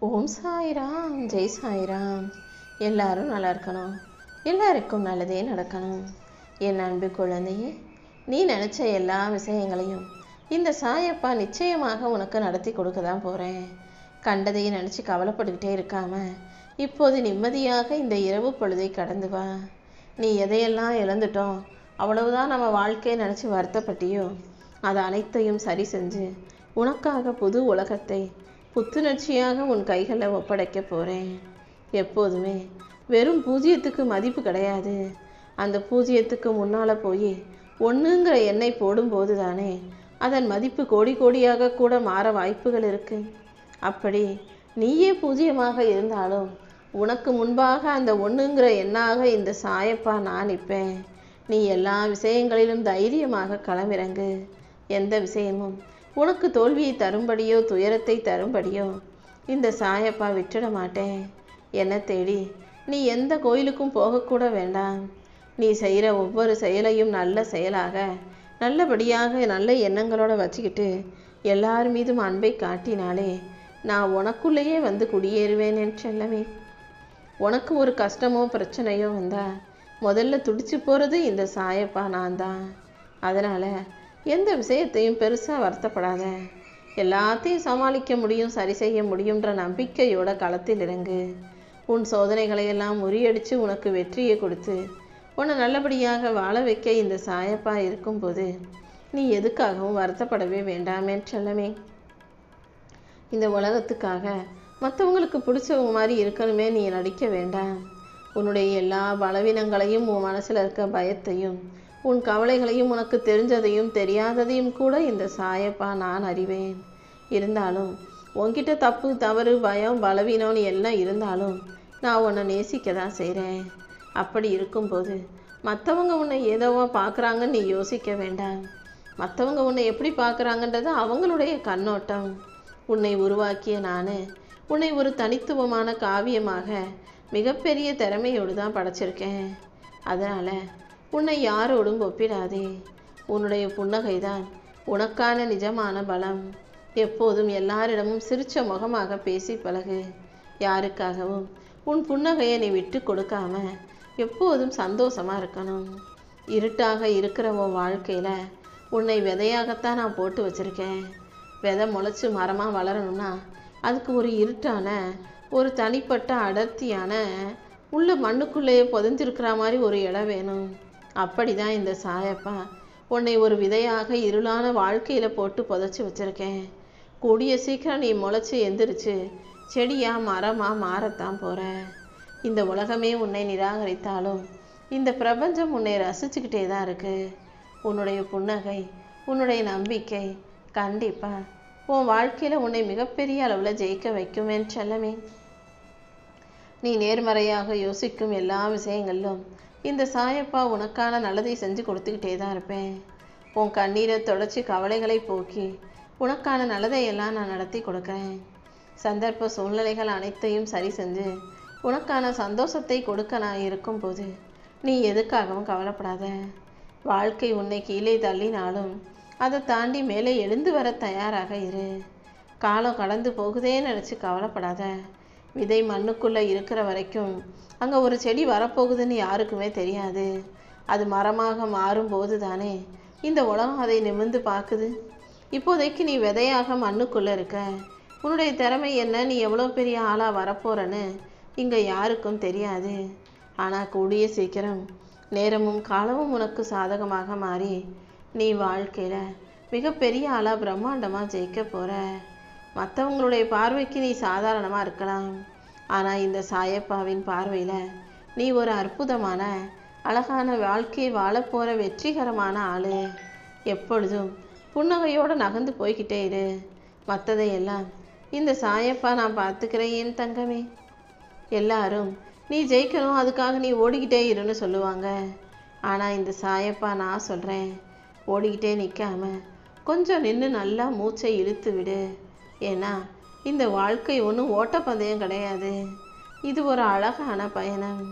ஓம் சாய்ராம், ஜெய் சாய்ராம். எல்லாரும் நல்லா இருக்கணும், எல்லாருக்கும் நல்லதே நடக்கணும். என் அன்பு குழந்தையே, நீ நினச்ச எல்லா விஷயங்களையும் இந்த சாயப்பா நிச்சயமாக உனக்கு நடத்தி கொடுக்க தான் போகிறேன். கண்டதையும் நினச்சி கவலைப்பட்டுக்கிட்டே இருக்காம இப்போது நிம்மதியாக இந்த இரவு பொழுதை கடந்து வா. நீ எதையெல்லாம் இழந்துட்டோம், அவ்வளவுதான் நம்ம வாழ்க்கையை நினச்சி வருத்தப்பட்டியோ, அதை அனைத்தையும் சரி செஞ்சு உனக்காக புது உலகத்தை புத்துணர்ச்சியாக உன் கைகளில் ஒப்படைக்க போகிறேன். எப்போதுமே வெறும் பூஜ்ஜியத்துக்கு மதிப்பு கிடையாது. அந்த பூஜ்ஜியத்துக்கு முன்னால் போய் ஒன்றுங்கிற எண்ணெய் போடும்போது தானே அதன் மதிப்பு கோடி கோடியாக கூட மாற வாய்ப்புகள் இருக்குது. அப்படி நீயே பூஜ்ஜியமாக இருந்தாலும் உனக்கு முன்பாக அந்த ஒன்றுங்கிற எண்ணாக இந்த சாயப்பா நான் நிற்பேன். நீ எல்லா விஷயங்களிலும் தைரியமாக களமிறங்கு. எந்த விஷயமும் உனக்கு தோல்வியை தரும்படியோ துயரத்தை தரும்படியோ இந்த சாயப்பா விட்டுட மாட்டேன். என்னை தேடி நீ எந்த கோயிலுக்கும் போகக்கூட வேண்டாம். நீ செய்கிற ஒவ்வொரு செயலையும் நல்ல செயலாக நல்லபடியாக நல்ல எண்ணங்களோட வச்சுக்கிட்டு எல்லார் மீதும் அன்பை காட்டினாலே நான் உனக்குள்ளேயே வந்து குடியேறுவேன் என்று செல்லவே. உனக்கு ஒரு கஷ்டமோ பிரச்சனையோ வந்தால் முதல்ல துடிச்சு போகிறது இந்த சாயப்பா நான் தான். அதனால் எந்த விஷயத்தையும் பெருசாக வருத்தப்படாத. எல்லாத்தையும் சமாளிக்க முடியும், சரி செய்ய முடியுன்ற நம்பிக்கையோட களத்தில் இறங்கு. உன் சோதனைகளையெல்லாம் முறியடித்து உனக்கு வெற்றியை கொடுத்து உன்னை நல்லபடியாக வாழ வைக்க இந்த சாயப்பா இருக்கும்போது நீ எதுக்காகவும் வருத்தப்படவே வேண்டாமே செல்லமே. இந்த உலகத்துக்காக மற்றவங்களுக்கு பிடிச்சவங்க மாதிரி இருக்கணுமே நீ நடிக்க வேண்டாம். உன்னுடைய எல்லா பலவீனங்களையும், உன் மனசில் இருக்க பயத்தையும், உன் கவலைகளையும், உனக்கு தெரிஞ்சதையும் தெரியாததையும் கூட இந்த சாயப்பா நான் அறிவேன். இருந்தாலும் உன்கிட்ட தப்பு தவறு பயம் பலவீனம்னு எல்லாம் இருந்தாலும் நான் உன்னை நேசிக்க தான் செய்கிறேன். அப்படி இருக்கும்போது மற்றவங்க உன்னை ஏதோவா பார்க்குறாங்கன்னு நீ யோசிக்க வேண்டாம். மற்றவங்க உன்னை எப்படி பார்க்குறாங்கன்றது அவங்களுடைய கண்ணோட்டம். உன்னை உருவாக்கிய நான் உன்னை ஒரு தனித்துவமான காவியமாக மிகப்பெரிய திறமையோடு தான் படைச்சிருக்கேன். அதனால் உன்னை யாரோடும் ஒப்பிடாதே. உன்னுடைய புன்னகை தான் உனக்கான நிஜமான பலம். எப்போதும் எல்லாரிடமும் சிரிச்ச முகமாக பேசி பழகு. யாருக்காகவும் உன் புன்னகையை நீ விட்டு கொடுக்காம எப்போதும் சந்தோஷமாக இருக்கணும். இருட்டாக இருக்கிற உன் வாழ்க்கையில் உன்னை விதையாகத்தான் நான் போட்டு வச்சுருக்கேன். விதை முளைச்சி மரமாக வளரணும்னா அதுக்கு ஒரு இருட்டான ஒரு தனிப்பட்ட அடர்த்தியான உள்ள மண்ணுக்குள்ளேயே புதைஞ்சிருக்கிற மாதிரி ஒரு இடம் வேணும். அப்படி தான் இந்த சாயப்பா உன்னை ஒரு விதையாக இருளான வாழ்க்கையில் போட்டு புதைச்சி வச்சுருக்கேன். கூடிய சீக்கிரம் நீ முளைச்சி எந்திரிச்சு செடியாக மரமாக மாறத்தான் போகிற. இந்த உலகமே உன்னை நிராகரித்தாலும் இந்த பிரபஞ்சம் உன்னை ரசிச்சுக்கிட்டே தான் இருக்குது. உன்னுடைய புன்னகை, உன்னுடைய நம்பிக்கை கண்டிப்பாக உன் வாழ்க்கையில் உன்னை மிகப்பெரிய அளவில் ஜெயிக்க வைக்குமே செல்லமே. நீ நேர்மறையாக யோசிக்கும் எல்லா விஷயங்களிலும் இந்த சாயப்பா உனக்கான நல்லதை செஞ்சு கொடுத்துக்கிட்டே தான் இருப்பேன். உன் கண்ணீரை தொடச்சி கவலைகளை போக்கி உனக்கான நல்லதையெல்லாம் நான் நடத்தி கொடுக்குறேன். சந்தர்ப்ப சூழ்நிலைகள் அனைத்தையும் சரி செஞ்சு உனக்கான சந்தோஷத்தை கொடுக்க நான் இருக்கும்போது நீ எதுக்காகவும் கவலைப்படாத. வாழ்க்கை உன்னை கீழே தள்ளினாலும் அதை தாண்டி மேலே எழுந்து வர தயாராக இரு. காலம் கடந்து போகுதேன்னு நினச்சி கவலைப்படாத. விதை மண்ணுக்குள்ளே இருக்கிற வரைக்கும் அங்கே ஒரு செடி வரப்போகுதுன்னு யாருக்குமே தெரியாது. அது மரமாக மாறும்போது தானே இந்த உலகம் அதை நிமிர்ந்து பார்க்குது. இப்போதைக்கு நீ விதையாக மண்ணுக்குள்ளே இருக்க. உன்னுடைய திறமை என்ன, நீ எவ்வளோ பெரிய ஆளாக வரப்போறன்னு இங்கே யாருக்கும் தெரியாது. ஆனால் கூடிய சீக்கிரம் நேரமும் காலமும் உனக்கு சாதகமாக மாறி நீ வாழ்க்கையில் மிகப்பெரிய ஆளாக பிரம்மாண்டமாக ஜெயிக்க போகிற. மற்றவங்களுடைய பார்வைக்கு நீ சாதாரணமாக இருக்கலாம். ஆனால் இந்த சாயப்பாவின் பார்வையில் நீ ஒரு அற்புதமான அழகான வாழ்க்கையை வாழப்போகிற வெற்றிகரமான ஆள். எப்பொழுதும் புன்னகையோடு நகர்ந்து போய்கிட்டே இரு. மற்றதையெல்லாம் இந்த சாயப்பா நான் பார்த்துக்கிறேன் என் தங்கமே. எல்லாரும் நீ ஜெயிக்கணும் அதுக்காக நீ ஓடிக்கிட்டே இருன்னு சொல்லுவாங்க. ஆனால் இந்த சாயப்பா நான் சொல்கிறேன், ஓடிக்கிட்டே நிற்காம கொஞ்சம் நின்று நல்லா மூச்சை இழுத்து விடு. ஏன்னா இந்த வாழ்க்கை ஒன்றும் ஓட்டப்பந்தயம் கிடையாது. இது ஒரு அழகான பயணம்.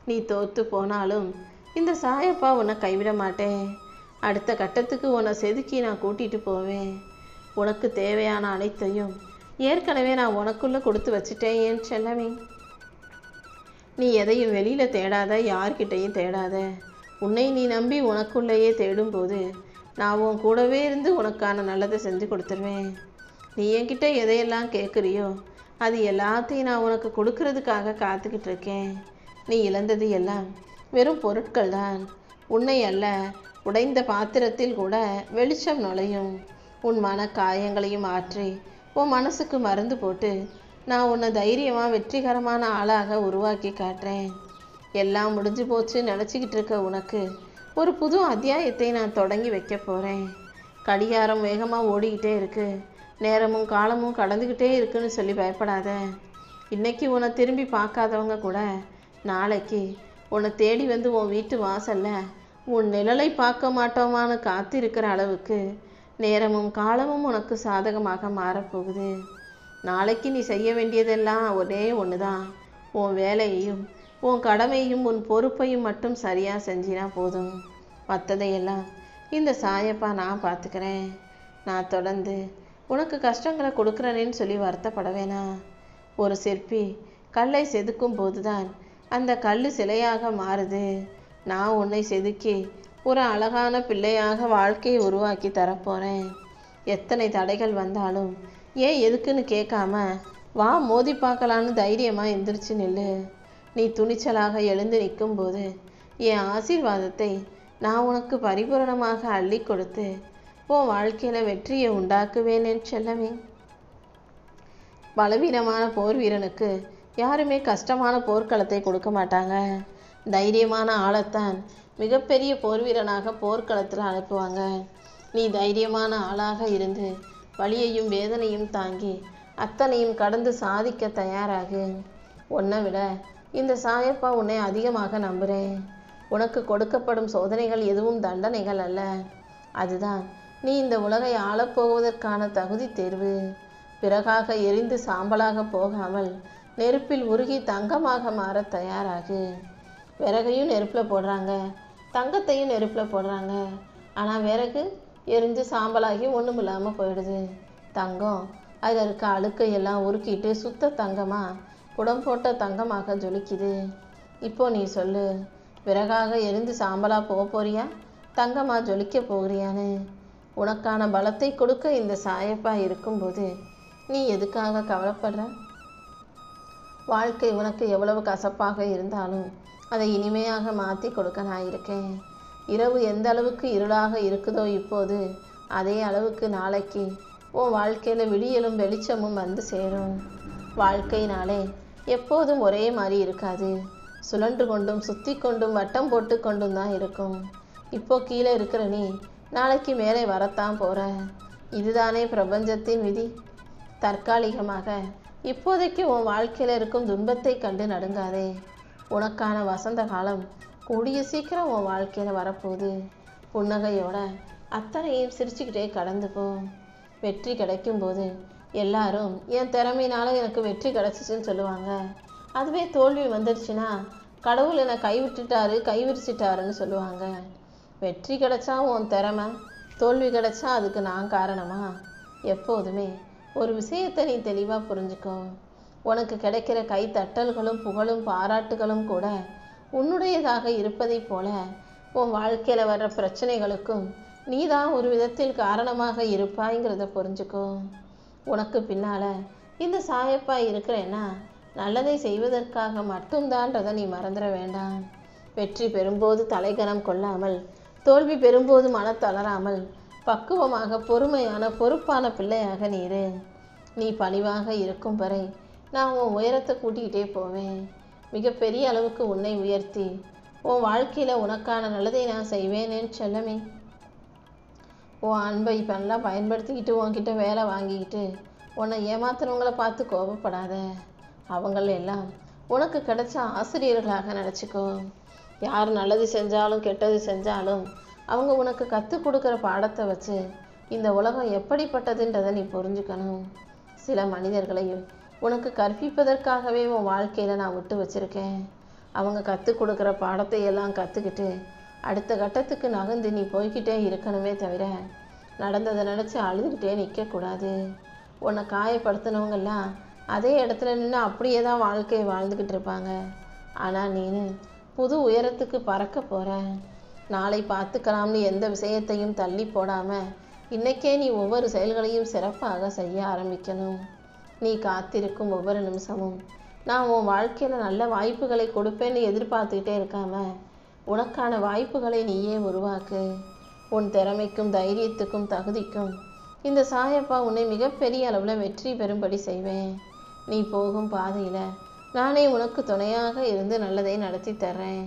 நீ தோற்று போனாலும் இந்த சாயப்பா உன்னை கைவிட மாட்டேன். அடுத்த கட்டத்துக்கு உன்னை செதுக்கி நான் கூட்டிகிட்டு போவேன். உனக்கு தேவையான அனைத்தையும் ஏற்கனவே நான் உனக்குள்ளே கொடுத்து வச்சுட்டேன் என் செல்லமே. நீ எதையும் வெளியில் தேடாத, யார்கிட்டையும் தேடாத. உன்னை நீ நம்பி உனக்குள்ளேயே தேடும்போது நான் உன் கூடவே இருந்து உனக்கான நல்லதை செஞ்சு கொடுத்துருவேன். நீ என்கிட்ட எதையெல்லாம் கேட்குறியோ அது எல்லாத்தையும் நான் உனக்கு கொடுக்கறதுக்காக காத்துக்கிட்டு இருக்கேன். நீ இழந்தது எல்லாம் வெறும் பொருட்கள் தான், உன்னை அல்ல. உடைந்த பாத்திரத்தில் கூட வெளிச்சம் நுழையும். உன் மன காயங்களையும் ஆற்றி உன் மனசுக்கு மருந்து போட்டு நான் உன்னை தைரியமாக வெற்றிகரமான ஆளாக உருவாக்கி காட்டுறேன். எல்லாம் முடிஞ்சு போச்சு நினச்சிக்கிட்டு இருக்க உனக்கு ஒரு புது அத்தியாயத்தை நான் தொடங்கி வைக்க போகிறேன். கடிகாரம் வேகமாக ஓடிக்கிட்டே இருக்கு, நேரமும் காலமும் கடந்துக்கிட்டே இருக்குன்னு சொல்லி பயப்படாத. இன்னைக்கு உன்னை திரும்பி பார்க்காதவங்க கூட நாளைக்கு உன்னை தேடி வந்து உன் வீட்டு வாசல்ல உன் நிழலை பார்க்க மாட்டோமான்னு காத்திருக்கிற அளவுக்கு நேரமும் காலமும் உனக்கு சாதகமாக மாறப்போகுது. நாளைக்கு நீ செய்ய வேண்டியதெல்லாம் ஒரே ஒன்று தான். உன் வேலையையும் உன் கடமையும் உன் பொறுப்பையும் மட்டும் சரியாக செஞ்சினா போதும். மற்றதையெல்லாம் இந்த சாயப்பா நான் பார்த்துக்கிறேன். நான் தொடர்ந்து உனக்கு கஷ்டங்களை கொடுக்குறேன்னு சொல்லி வருத்தப்பட வேணாம். ஒரு சிற்பி கல்லை செதுக்கும் போதுதான் அந்த கல் சிலையாக மாறுது. நான் உன்னை செதுக்கி ஒரு அழகான பிள்ளையாக வாழ்க்கையை உருவாக்கி தரப்போகிறேன். எத்தனை தடைகள் வந்தாலும் ஏன் எதுக்குன்னு கேட்காம வா மோதி பார்க்கலான்னு தைரியமாக எந்திரிச்சு நில்லு. நீ துணிச்சலாக எழுந்து நிற்கும்போது என் ஆசீர்வாதத்தை நான் உனக்கு பரிபூரணமாக அள்ளி கொடுத்து உன் வாழ்க்கையில் வெற்றியை உண்டாக்குவேன் என் செல்லமே. பலவீனமான போர் வீரனுக்கு யாருமே கஷ்டமான போர்க்களத்தை கொடுக்க மாட்டாங்க. தைரியமான ஆளைத்தான் மிகப்பெரிய போர் வீரனாக போர்க்களத்தில் அனுப்புவாங்க. நீ தைரியமான ஆளாக இருந்து வலியையும் வேதனையும் தாங்கி அத்தனையும் கடந்து சாதிக்க தயாராகு. உன்னை விட இந்த சாயப்பா உன்னை அதிகமாக நம்புகிறேன். உனக்கு கொடுக்கப்படும் சோதனைகள் எதுவும் தண்டனைகள் அல்ல, அதுதான் நீ இந்த உலகை ஆளப்போவதற்கான தகுதி தேர்வு. பிறகாக எரிந்து சாம்பலாக போகாமல் நெருப்பில் உருகி தங்கமாக மாற தயாராகு. விறகையும் நெருப்பில் போடுறாங்க, தங்கத்தையும் நெருப்பில் போடுறாங்க. ஆனால் விறகு எரிஞ்சு சாம்பலாகி ஒன்றும் இல்லாமல் போயிடுது. தங்கம் அதில் இருக்க அழுக்கையெல்லாம் உருக்கிட்டு சுத்த தங்கமாக குடம் போட்ட தங்கமாக ஜொலிக்குது. இப்போ நீ சொல்லு, விறகாக எரிந்து சாம்பலாக போக போறியா, தங்கமாக ஜொலிக்க போகிறியான்னு? உனக்கான பலத்தை கொடுக்க இந்த சாயப்பா இருக்கும்போது நீ எதுக்காக கவலைப்படுற? வாழ்க்கை உனக்கு எவ்வளவு கசப்பாக இருந்தாலும் அதை இனிமையாக மாற்றி கொடுக்க நான் இருக்கேன். இரவு எந்த அளவுக்கு இருளாக இருக்குதோ இப்போது அதே அளவுக்கு நாளைக்கு உன் வாழ்க்கையில் விடியலும் வெளிச்சமும் வந்து சேரும். வாழ்க்கையினாலே எப்போதும் ஒரே மாதிரி இருக்காது. சுழன்று கொண்டும் சுற்றி கொண்டும் வட்டம் போட்டு கொண்டும் தான் இருக்கும். இப்போ கீழே இருக்கிற நீ நாளைக்கு மேலே வரத்தான் போகிற. இதுதானே பிரபஞ்சத்தின் விதி. தற்காலிகமாக இப்போதைக்கு உன் வாழ்க்கையில் இருக்கும் துன்பத்தை கண்டு நடுங்காதே. உனக்கான வசந்த காலம் கூடிய சீக்கிரம் உன் வாழ்க்கையில் வரப்போகுது. புன்னகையோட அத்தனையும் சிரிச்சுக்கிட்டே கடந்து போ. வெற்றி கிடைக்கும்போது எல்லாரும் என் திறமையினால எனக்கு வெற்றி கிடைச்சிச்சுன்னு சொல்லுவாங்க. அதுவே தோல்வி வந்துடுச்சுன்னா கடவுள் என்னை கைவிரிச்சிட்டாருன்னு சொல்லுவாங்க. வெற்றி கிடைச்சா உன் திறமை, தோல்வி கிடைச்சா அதுக்கு நான் காரணமா? எப்போதுமே ஒரு விஷயத்தை நீ தெளிவாக புரிஞ்சுக்கோ. உனக்கு கிடைக்கிற கைத்தட்டல்களும் புகழும் பாராட்டுகளும் கூட உன்னுடையதாக இருப்பதை போல உன் வாழ்க்கையில் வர்ற பிரச்சனைகளுக்கும் நீ தான் ஒரு விதத்தில் காரணமாக இருப்பாய்ங்கிறத புரிஞ்சுக்கோ. உனக்கு பின்னால் இந்த சாயப்பா இருக்கிறேன்னா நல்லதை செய்வதற்காக மட்டும்தான்றதை நீ மறந்துட வேண்டாம். வெற்றி பெறும்போது தலைகணம் கொள்ளாமல், தோல்வி பெறும்போது மனத்தளராமல் பக்குவமாக பொறுமையான பொறுப்பான பிள்ளையாக நீரு. நீ பணிவாக இருக்கும் வரை நான் உன் உயரத்தை கூட்டிக்கிட்டே போவேன். மிகப்பெரிய அளவுக்கு உன்னை உயர்த்தி உன் வாழ்க்கையில் உனக்கான நல்லதை நான் செய்வேனேன்னு செல்லமே. உன் அன்பை இப்போ நல்லா பயன்படுத்திக்கிட்டு உன்கிட்ட வேலை வாங்கிக்கிட்டு உன்னை ஏமாத்துறவங்கள பார்த்து கோபப்படாத. அவங்கள எல்லாம் உனக்கு கிடைச்ச ஆசிரியர்களாக நினச்சிக்கோ. யார் நல்லது செஞ்சாலும் கெட்டது செஞ்சாலும் அவங்க உனக்கு கற்றுக் கொடுக்குற பாடத்தை வச்சு இந்த உலகம் எப்படிப்பட்டதுன்றதை நீ புரிஞ்சுக்கணும். சில மனிதர்களையும் உனக்கு கற்பிப்பதற்காகவே உன் வாழ்க்கையில் நான் விட்டு வச்சுருக்கேன். அவங்க கற்றுக் கொடுக்குற பாடத்தை எல்லாம் கற்றுக்கிட்டு அடுத்த கட்டத்துக்கு நகர்ந்து நீ போய்கிட்டே இருக்கணுமே தவிர நடந்ததை நினச்சி அழுதுகிட்டே நிற்கக்கூடாது. உன்னை காயப்படுத்தினவங்கெல்லாம் அதே இடத்துல நின்று அப்படியே தான் வாழ்க்கையை வாழ்ந்துக்கிட்டு இருப்பாங்க. ஆனால் நீனு புது உயரத்துக்கு பறக்க போகிற. நாளை பார்த்துக்கலாம்னு எந்த விஷயத்தையும் தள்ளி போடாமல் இன்றைக்கே நீ ஒவ்வொரு செயல்களையும் சிறப்பாக செய்ய ஆரம்பிக்கணும். நீ காத்திருக்கும் ஒவ்வொரு நிமிஷமும் நான் உன் வாழ்க்கையில் நல்ல வாய்ப்புகளை கொடுப்பேன்னு எதிர்பார்த்துக்கிட்டே இருக்காம உனக்கான வாய்ப்புகளை நீயே உருவாக்கு. உன் திறமைக்கும் தைரியத்துக்கும் தகுதிக்கும் இந்த சாயப்பா உன்னை மிகப்பெரிய அளவில் வெற்றி பெறும்படி செய்வேன். நீ போகும் பாதையில் நானே உனக்கு துணையாக இருந்து நல்லதை நடத்தி தர்றேன்.